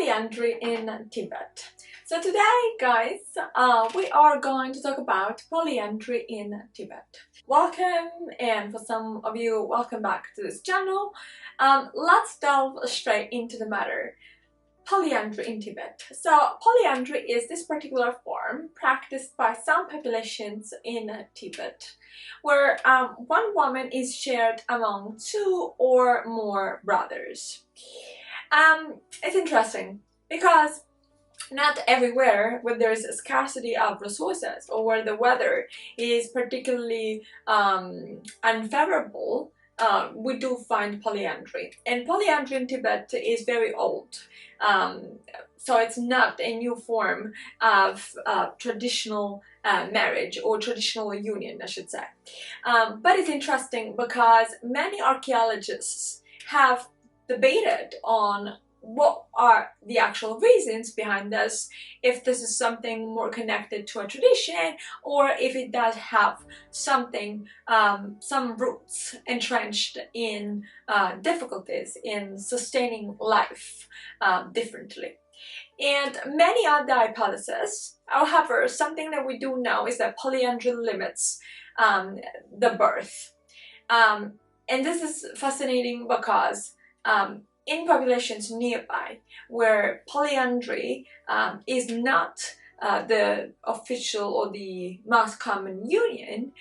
Polyandry in Tibet. So today, guys, we are going to talk about polyandry in Tibet. Welcome, and for some of you, welcome back to this channel. Let's delve straight into the matter. Polyandry in Tibet. So polyandry is this particular form practiced by some populations in Tibet, where one woman is shared among two or more brothers. It's interesting because not everywhere where there's a scarcity of resources or where the weather is particularly unfavorable, we do find polyandry. And polyandry in Tibet is very old. So it's not a new form of traditional marriage or traditional union, I should say. But it's interesting because many archaeologists have debated on what are the actual reasons behind this, if this is something more connected to a tradition or if it does have something, some roots entrenched in difficulties in sustaining life differently. And many other hypotheses. However, something that we do know is that polyandry limits the birth. And this is fascinating because in populations nearby where polyandry is not the official or the most common union,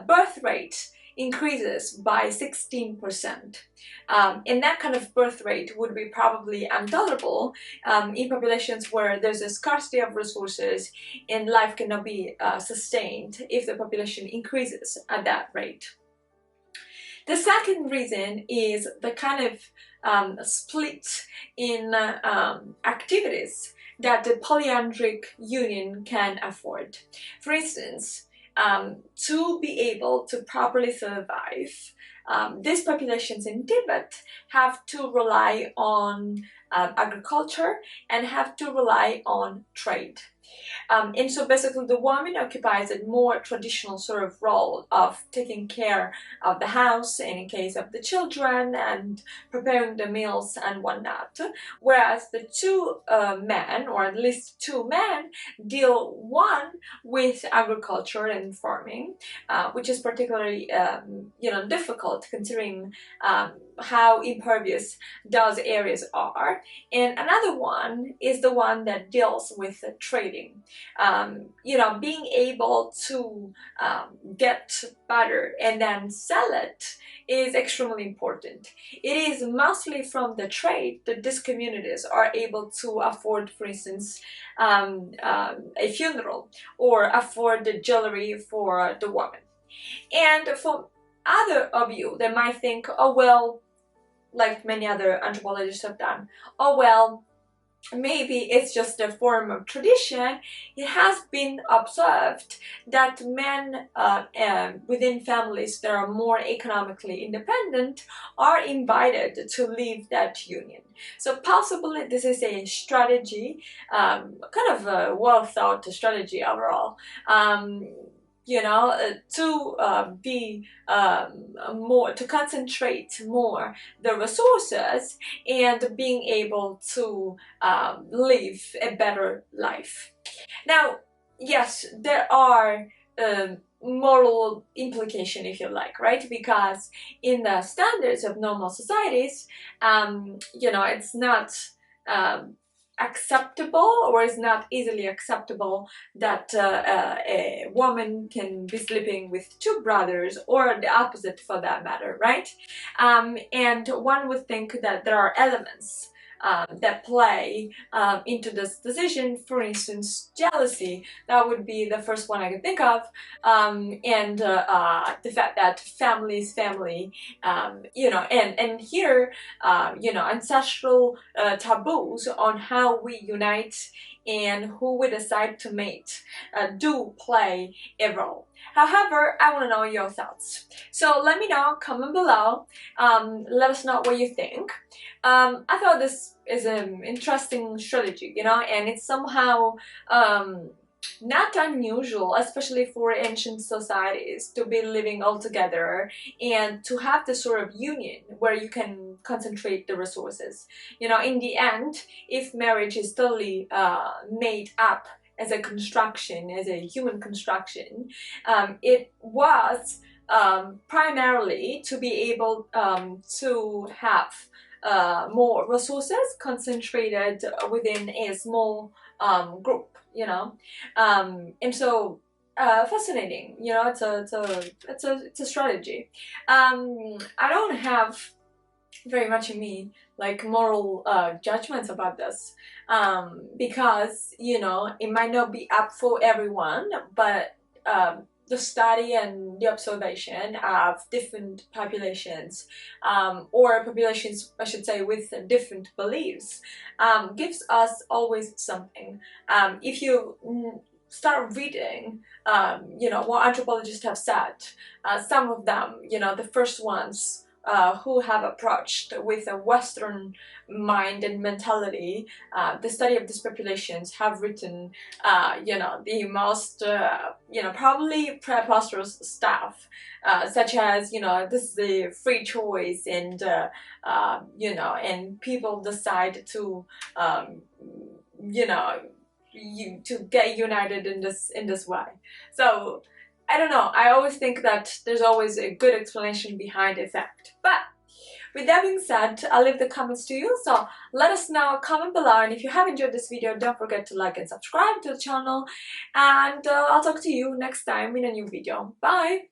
birth rate increases by 16%. And that kind of birth rate would be probably intolerable in populations where there's a scarcity of resources and life cannot be sustained if the population increases at that rate. The second reason is the kind of split in activities that the polyandric union can afford. For instance, to be able to properly survive, these populations in Tibet have to rely on agriculture and have to rely on trade. And so basically the woman occupies a more traditional sort of role of taking care of the house and in case of the children and preparing the meals and whatnot, whereas the two men, or at least two men, deal one with agriculture and farming, which is particularly difficult considering how impervious those areas are, and another one is the one that deals with trading. Being able to get butter and then sell it is extremely important. It is mostly from the trade that these communities are able to afford, for instance, a funeral or afford the jewelry for the woman. And for other of you, they might think, oh well, like many other anthropologists have done, oh well, maybe it's just a form of tradition. It has been observed that men within families that are more economically independent are invited to leave that union. So possibly this is a strategy, kind of a well thought strategy overall, to concentrate more the resources and being able to live a better life. Now, yes, there are moral implication, if you like, right? Because in the standards of normal societies, it's not acceptable, or is not easily acceptable, that a woman can be sleeping with two brothers, or the opposite for that matter, right? And one would think that there are elements that play into this decision. For instance, jealousy. That would be the first one I could think of, and the fact that family is family, and here, ancestral taboos on how we unite and who we decide to mate do play a role. However, I want to know your thoughts. So let me know, comment below, let us know what you think. I thought this is an interesting strategy, and it's somehow not unusual, especially for ancient societies, to be living all together and to have this sort of union where you can concentrate the resources. You know, in the end, if marriage is totally made up as a construction, as a human construction, it was primarily to be able to have more resources concentrated within a small group, you know. And so fascinating, you know. It's a strategy. I don't have very much in me like moral judgments about this, because, you know, it might not be up for everyone, but the study and the observation of different populations, or populations, I should say, with different beliefs, gives us always something. If you start reading, you know, what anthropologists have said, some of them, you know, the first ones who have approached with a Western mind and mentality the study of these populations have written, you know, the most, you know, probably preposterous stuff, such as, you know, this is the free choice, and you know, and people decide to, you know, to get united in this way. So I don't know, I always think that there's always a good explanation behind effect. But with that being said, I'll leave the comments to you, so let us know, comment below, and if you have enjoyed this video, don't forget to like and subscribe to the channel, and I'll talk to you next time in a new video. Bye!